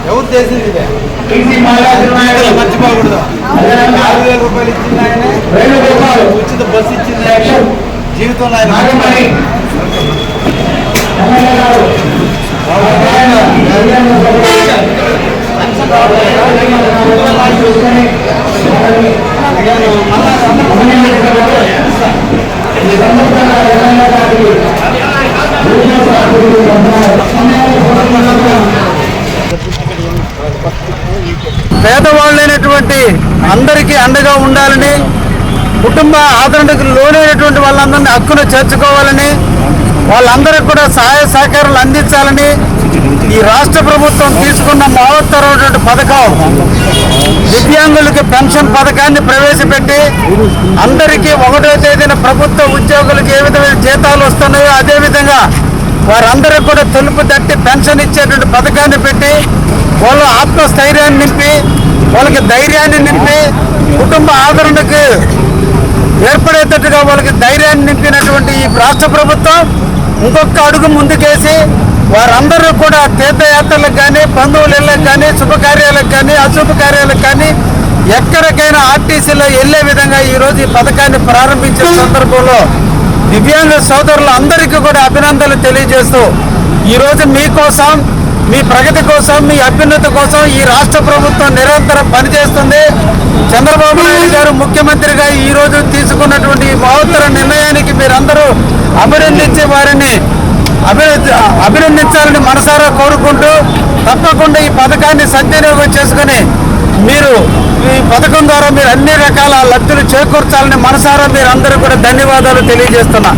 ఎవరు చేసింది మర్చిపోకూడదు. 4,000 రూపాయలు ఇచ్చింది ఆయన, ఉచిత బస్సు ఇచ్చింది ఆయన, జీవితంలో ఆయన పేదవాళ్ళైనటువంటి అందరికీ అండగా ఉండాలని, కుటుంబ ఆదరణకు లోనైనటువంటి వాళ్ళందరినీ హక్కును చేర్చుకోవాలని, వాళ్ళందరికీ కూడా సహాయ సహకారాలు అందించాలని ఈ రాష్ట్ర ప్రభుత్వం తీసుకున్న మహత్తరమైనటువంటి పథకం దివ్యాంగులకి పెన్షన్ పథకాన్ని ప్రవేశపెట్టి అందరికీ 1వ తేదీన ప్రభుత్వ ఉద్యోగులకు ఏ విధమైన జీతాలు వస్తున్నాయో అదేవిధంగా వారందరికీ కూడా తలుపు తట్టి పెన్షన్ ఇచ్చేటువంటి పథకాన్ని పెట్టి వాళ్ళ ఆత్మస్థైర్యాన్ని నింపి వాళ్ళకి ధైర్యాన్ని నింపి కుటుంబ ఆదరణకు ఏర్పడేటట్టుగా వాళ్ళకి ధైర్యాన్ని నింపినటువంటి ఈ రాష్ట్ర ప్రభుత్వం ఇంకొక అడుగు ముందుకేసి వారందరూ కూడా తీర్థయాత్రలకు కానీ, బంధువుల ఇళ్ళకు కానీ, శుభకార్యాలకు కానీ, అశుభకార్యాలకు కానీ ఎక్కడికైనా ఆర్టీసీలో వెళ్ళే విధంగా ఈరోజు ఈ పథకాన్ని ప్రారంభించిన సందర్భంలో దివ్యాంగ సోదరులు అందరికీ కూడా అభినందనలు తెలియజేస్తూ ఈరోజు మీకోసం, మీ ప్రగతి కోసం, మీ అభ్యున్నతి కోసం ఈ రాష్ట్ర ప్రభుత్వం నిరంతరం పనిచేస్తుంది. చంద్రబాబు నాయుడు గారు ముఖ్యమంత్రిగా ఈరోజు తీసుకున్నటువంటి మహత్తర నిర్ణయానికి మీరందరూ అభినందించి వారిని అభినందించాలని మనసారా కోరుకుంటూ తప్పకుండా ఈ పథకాన్ని సద్వినియోగం చేసుకుని మీరు ఈ పథకం ద్వారా మీరు అన్ని రకాల లబ్ధులు చేకూర్చాలని మనసారా మీరందరూ కూడా ధన్యవాదాలు తెలియజేస్తున్నా.